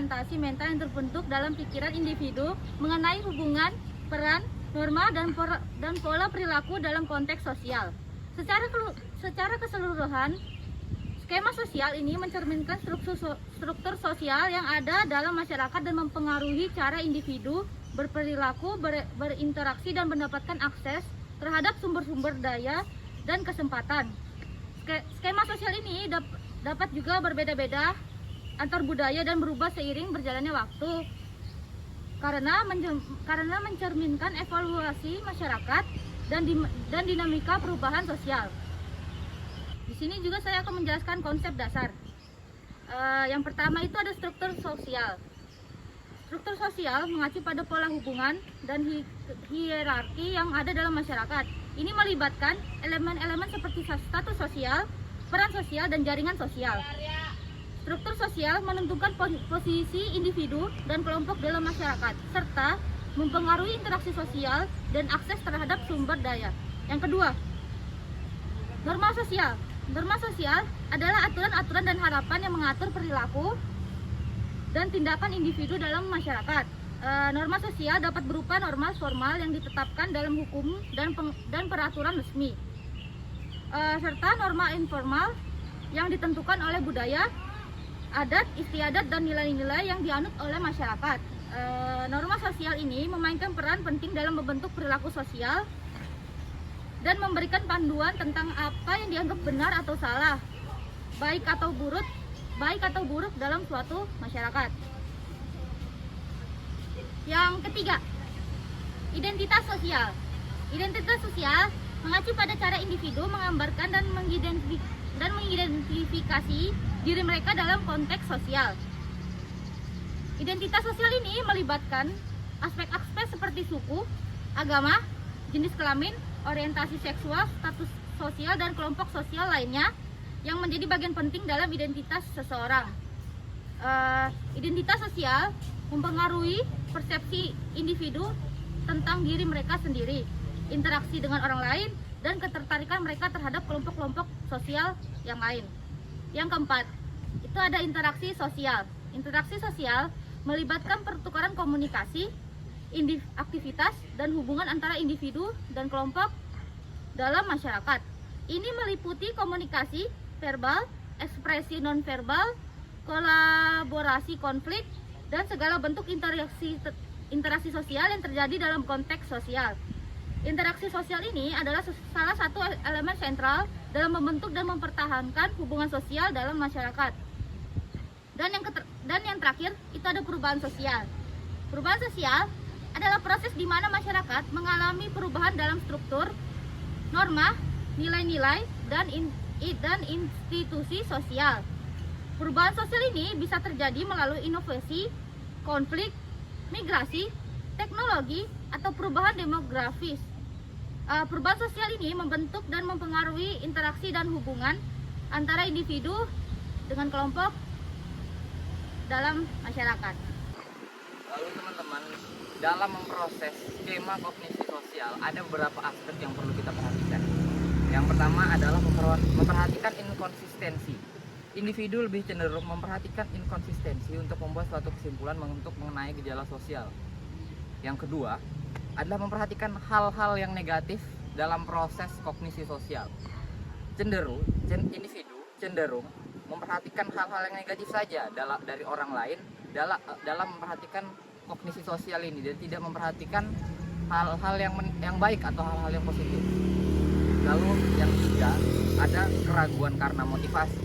orientasi mental yang terbentuk dalam pikiran individu mengenai hubungan, peran, norma, dan pola perilaku dalam konteks sosial. Secara keseluruhan, skema sosial ini mencerminkan struktur sosial yang ada dalam masyarakat dan mempengaruhi cara individu berperilaku, berinteraksi, dan mendapatkan akses terhadap sumber-sumber daya dan kesempatan. Skema sosial ini dapat juga berbeda-beda antar budaya dan berubah seiring berjalannya waktu karena mencerminkan evaluasi masyarakat dan dinamika perubahan sosial. Di sini juga saya akan menjelaskan konsep dasar. Yang pertama itu ada struktur sosial. Struktur sosial mengacu pada pola hubungan dan hierarki yang ada dalam masyarakat. Ini melibatkan elemen-elemen seperti status sosial, peran sosial, dan jaringan sosial. Struktur sosial menentukan posisi individu dan kelompok dalam masyarakat, serta mempengaruhi interaksi sosial dan akses terhadap sumber daya. Yang kedua, norma sosial. Norma sosial adalah aturan-aturan dan harapan yang mengatur perilaku dan tindakan individu dalam masyarakat. Norma sosial dapat berupa norma formal yang ditetapkan dalam hukum dan peraturan resmi, serta norma informal yang ditentukan oleh budaya, adat, istiadat, dan nilai-nilai yang dianut oleh masyarakat. Norma sosial ini memainkan peran penting dalam membentuk perilaku sosial dan memberikan panduan tentang apa yang dianggap benar atau salah, baik atau buruk dalam suatu masyarakat. Yang ketiga, identitas sosial. Identitas sosial mengacu pada cara individu menggambarkan dan mengidentifikasi diri mereka dalam konteks sosial. Identitas sosial ini melibatkan aspek-aspek seperti suku, agama, jenis kelamin, orientasi seksual, status sosial, dan kelompok sosial lainnya yang menjadi bagian penting dalam identitas seseorang. Identitas sosial mempengaruhi persepsi individu tentang diri mereka sendiri, interaksi dengan orang lain, dan ketertarikan mereka terhadap kelompok-kelompok sosial yang lain. Yang keempat, itu ada interaksi sosial. Interaksi sosial melibatkan pertukaran komunikasi, aktivitas, dan hubungan antara individu dan kelompok dalam masyarakat. Ini meliputi komunikasi verbal, ekspresi nonverbal, kolaborasi konflik, dan segala bentuk interaksi sosial yang terjadi dalam konteks sosial. Interaksi sosial ini adalah salah satu elemen sentral dalam membentuk dan mempertahankan hubungan sosial dalam masyarakat. Dan yang terakhir, itu ada perubahan sosial. Perubahan sosial adalah proses di mana masyarakat mengalami perubahan dalam struktur, norma, nilai-nilai, dan institusi sosial. Perubahan sosial ini bisa terjadi melalui inovasi, konflik, migrasi, teknologi, atau perubahan demografis. Perubahan sosial ini membentuk dan mempengaruhi interaksi dan hubungan antara individu dengan kelompok dalam masyarakat. Lalu teman-teman, dalam memproses skema kognisi sosial ada beberapa aspek yang perlu kita perhatikan. Yang pertama adalah memperhatikan inkonsistensi. Individu lebih cenderung memperhatikan inkonsistensi untuk membuat suatu kesimpulan untuk mengenai gejala sosial. Yang kedua adalah memperhatikan hal-hal yang negatif dalam proses kognisi sosial. Individu cenderung memperhatikan hal-hal yang negatif saja dari orang lain dalam memperhatikan kognisi sosial ini, dan tidak memperhatikan hal-hal yang baik atau hal-hal yang positif. Lalu yang ketiga ada keraguan karena motivasi.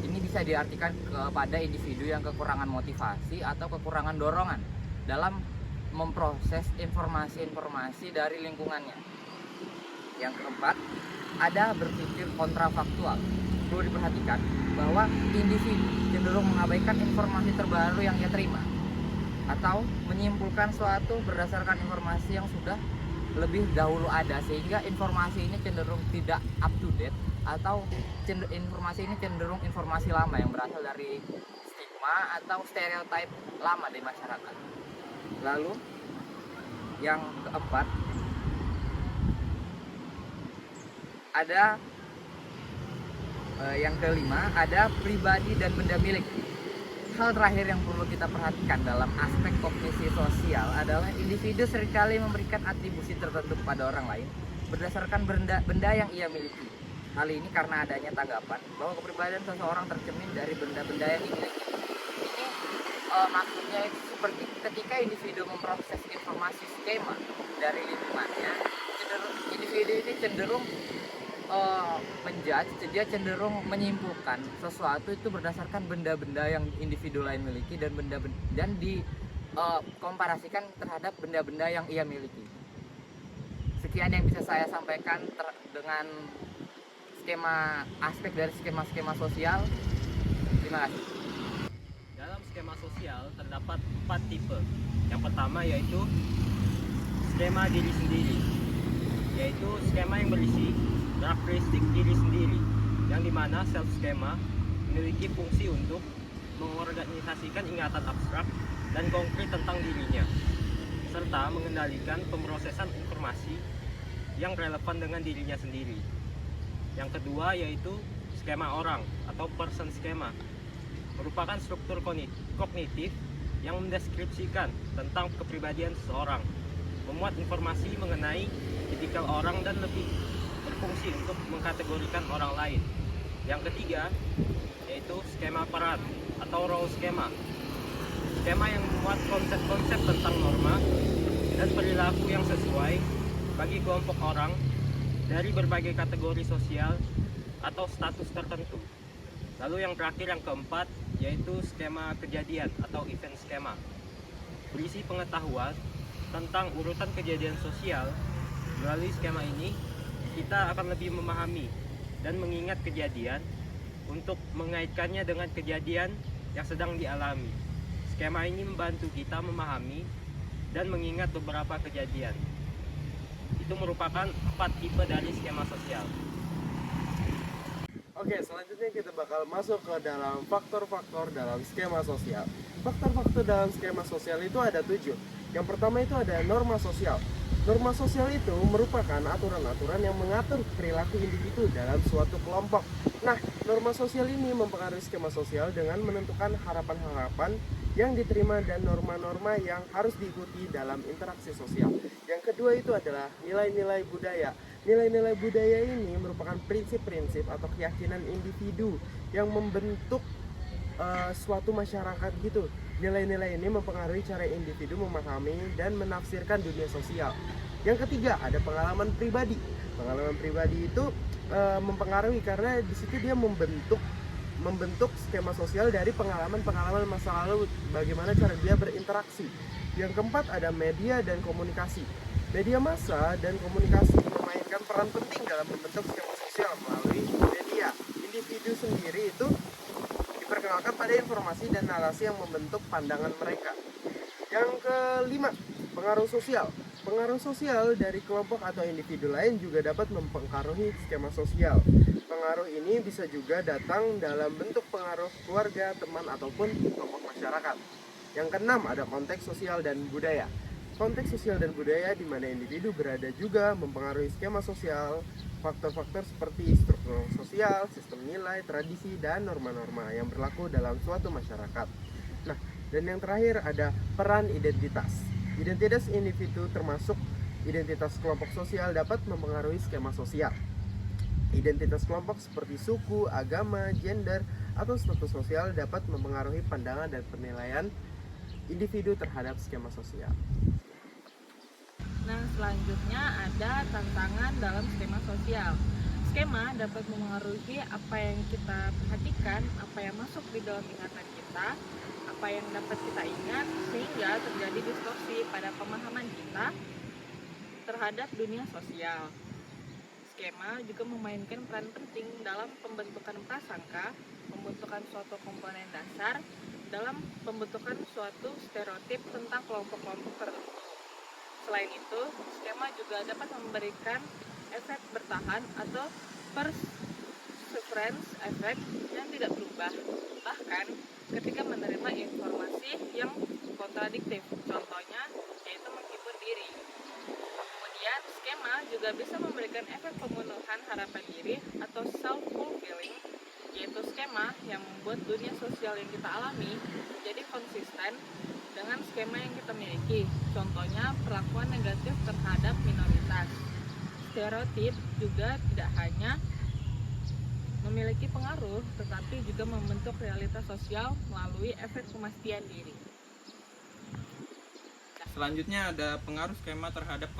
Ini bisa diartikan kepada individu yang kekurangan motivasi atau kekurangan dorongan dalam memproses informasi-informasi dari lingkungannya. Yang keempat, ada berpikir kontrafaktual. Perlu diperhatikan bahwa individu cenderung mengabaikan informasi terbaru yang ia terima atau menyimpulkan suatu berdasarkan informasi yang sudah lebih dahulu ada, sehingga informasi ini cenderung tidak up to date atau informasi ini cenderung informasi lama yang berasal dari stigma atau stereotip lama di masyarakat. Lalu yang keempat ada yang kelima ada pribadi dan benda milik. hal terakhir yang perlu kita perhatikan dalam aspek kognisi sosial adalah individu seringkali memberikan atribusi tertentu kepada orang lain berdasarkan benda yang ia miliki. Hal ini karena adanya tanggapan bahwa kepribadian seseorang tercermin dari benda-benda yang dimiliki. Ini maksudnya itu seperti ketika individu memproses informasi skema dari lingkungannya, individu ini cenderung dia cenderung menyimpulkan sesuatu itu berdasarkan benda-benda yang individu lain miliki dan dikomparasikan terhadap benda-benda yang ia miliki. Sekian yang bisa saya sampaikan dengan aspek dari skema sosial. Terima kasih. Dalam skema sosial terdapat 4 tipe. Yang pertama yaitu skema diri sendiri, yaitu skema yang berisi karakteristik diri sendiri, yang dimana self skema memiliki fungsi untuk mengorganisasikan ingatan abstrak dan konkret tentang dirinya, serta mengendalikan pemrosesan informasi yang relevan dengan dirinya sendiri. Yang kedua yaitu skema orang atau person skema, merupakan struktur kognitif yang mendeskripsikan tentang kepribadian seseorang, memuat informasi mengenai tipikal orang dan lebih berfungsi untuk mengkategorikan orang lain. Yang ketiga yaitu skema peran atau role skema, skema yang memuat konsep-konsep tentang norma dan perilaku yang sesuai bagi kelompok orang dari berbagai kategori sosial atau status tertentu. Lalu yang terakhir, yang keempat, yaitu skema kejadian atau event skema, berisi pengetahuan tentang urutan kejadian sosial. Melalui skema ini kita akan lebih memahami dan mengingat kejadian untuk mengaitkannya dengan kejadian yang sedang dialami. Skema ini membantu kita memahami dan mengingat beberapa kejadian. Itu merupakan 4 tipe dari skema sosial. Oke, selanjutnya kita bakal masuk ke dalam faktor-faktor dalam skema sosial. Faktor-faktor dalam skema sosial itu ada 7. Yang pertama itu ada norma sosial. Norma sosial itu merupakan aturan-aturan yang mengatur perilaku individu dalam suatu kelompok. Nah, norma sosial ini mempengaruhi skema sosial dengan menentukan harapan-harapan yang diterima dan norma-norma yang harus diikuti dalam interaksi sosial. Yang kedua itu adalah nilai-nilai budaya. Nilai-nilai budaya ini merupakan prinsip-prinsip atau keyakinan individu yang membentuk suatu masyarakat gitu. Nilai-nilai ini mempengaruhi cara individu memahami dan menafsirkan dunia sosial. Yang ketiga ada pengalaman pribadi. Pengalaman pribadi itu mempengaruhi karena di situ dia membentuk skema sosial dari pengalaman-pengalaman masa lalu, bagaimana cara dia berinteraksi. Yang keempat ada media dan komunikasi. Media massa dan komunikasi memainkan peran penting dalam membentuk skema sosial melalui media. Individu sendiri itu diperkenalkan pada informasi dan narasi yang membentuk pandangan mereka. Yang kelima, pengaruh sosial. Pengaruh sosial dari kelompok atau individu lain juga dapat mempengaruhi skema sosial. Pengaruh ini bisa juga datang dalam bentuk pengaruh keluarga, teman, ataupun kelompok masyarakat. Yang keenam, ada konteks sosial dan budaya. Konteks sosial dan budaya di mana individu berada juga mempengaruhi skema sosial. Faktor-faktor seperti struktur sosial, sistem nilai, tradisi, dan norma-norma yang berlaku dalam suatu masyarakat. Nah, dan yang terakhir ada peran identitas. Identitas individu termasuk identitas kelompok sosial dapat mempengaruhi skema sosial. Identitas kelompok seperti suku, agama, gender, atau status sosial dapat mempengaruhi pandangan dan penilaian individu terhadap skema sosial. Nah, selanjutnya ada tantangan dalam skema sosial. Skema dapat memengaruhi apa yang kita perhatikan, apa yang masuk di dalam ingatan kita, apa yang dapat kita ingat, sehingga terjadi distorsi pada pemahaman kita terhadap dunia sosial. Skema juga memainkan peran penting dalam pembentukan prasangka, pembentukan suatu komponen dasar, dalam pembentukan suatu stereotip tentang kelompok-kelompok tertentu. Selain itu, skema juga dapat memberikan efek bertahan atau perseverance effect yang tidak berubah, bahkan ketika menerima informasi yang kontradiktif, contohnya yaitu menghibur diri. Kemudian, skema juga bisa memberikan efek pemenuhan harapan diri atau self-fulfilling yaitu skema yang membuat dunia sosial yang kita alami menjadi konsisten dengan skema yang kita miliki. Contohnya, perlakuan negatif terhadap minoritas. Stereotip juga tidak hanya memiliki pengaruh, tetapi juga membentuk realitas sosial melalui efek pemastian diri. Selanjutnya ada pengaruh skema terhadap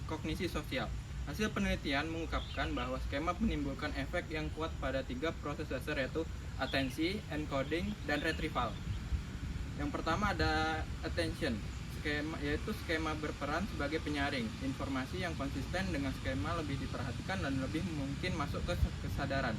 kognisi sosial. Hasil penelitian mengungkapkan bahwa skema menimbulkan efek yang kuat pada 3 proses dasar, yaitu atensi, encoding, dan retrieval. Yang pertama ada attention, yaitu skema berperan sebagai penyaring. Informasi yang konsisten dengan skema lebih diperhatikan dan lebih mungkin masuk ke kesadaran.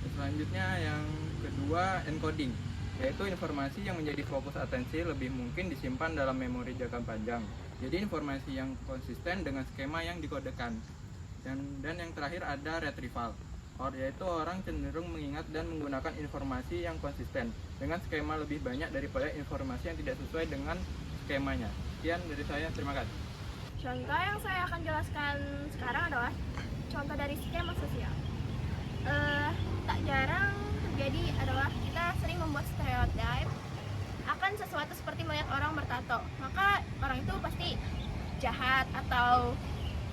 Dan selanjutnya yang kedua encoding, yaitu informasi yang menjadi fokus atensi lebih mungkin disimpan dalam memori jangka panjang. Jadi informasi yang konsisten dengan skema yang dikodekan. Dan yang terakhir ada retrieval, yaitu orang cenderung mengingat dan menggunakan informasi yang konsisten dengan skema lebih banyak daripada informasi yang tidak sesuai dengan skemanya. Sekian dari saya, terima kasih. Contoh yang saya akan jelaskan sekarang adalah contoh dari skema sosial. Tak jarang terjadi adalah kita sering membuat stereotip akan sesuatu seperti melihat orang bertato. Maka orang itu pasti jahat atau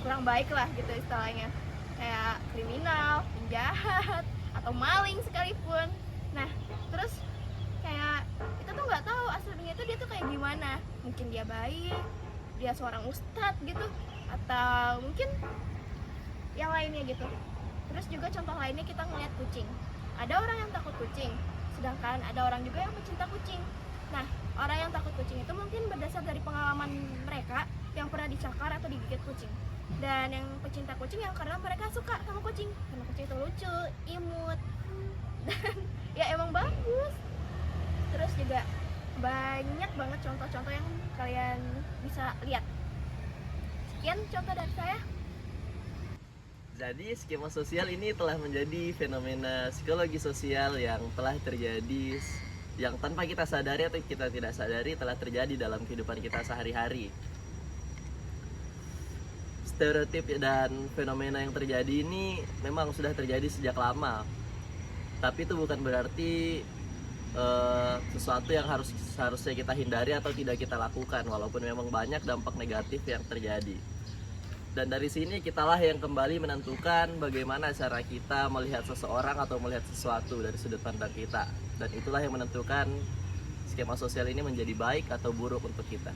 kurang baik lah gitu istilahnya. Kayak kriminal, penjahat, atau maling sekalipun. Nah, terus kayak kita tuh nggak tahu aslinya itu dia tuh kayak gimana. Mungkin dia baik, dia seorang ustadz gitu, atau mungkin yang lainnya gitu. Terus juga contoh lainnya kita ngeliat kucing. Ada orang yang takut kucing, sedangkan ada orang juga yang pecinta kucing. Nah, orang yang takut kucing itu mungkin berdasar dari pengalaman mereka yang pernah dicakar atau digigit kucing. Dan yang pecinta kucing yang karena mereka suka sama kucing, karena kucing itu lucu, imut, dan ya emang bagus. Terus juga banyak banget contoh-contoh yang kalian bisa lihat. Sekian contoh dari saya. Jadi skema sosial ini telah menjadi fenomena psikologi sosial yang telah terjadi, yang tanpa kita sadari atau kita tidak sadari telah terjadi dalam kehidupan kita sehari-hari. Stereotip dan fenomena yang terjadi ini memang sudah terjadi sejak lama. Tapi itu bukan berarti sesuatu yang harusnya kita hindari atau tidak kita lakukan, walaupun memang banyak dampak negatif yang terjadi. Dan dari sini kitalah yang kembali menentukan bagaimana cara kita melihat seseorang atau melihat sesuatu dari sudut pandang kita. Dan itulah yang menentukan skema sosial ini menjadi baik atau buruk untuk kita.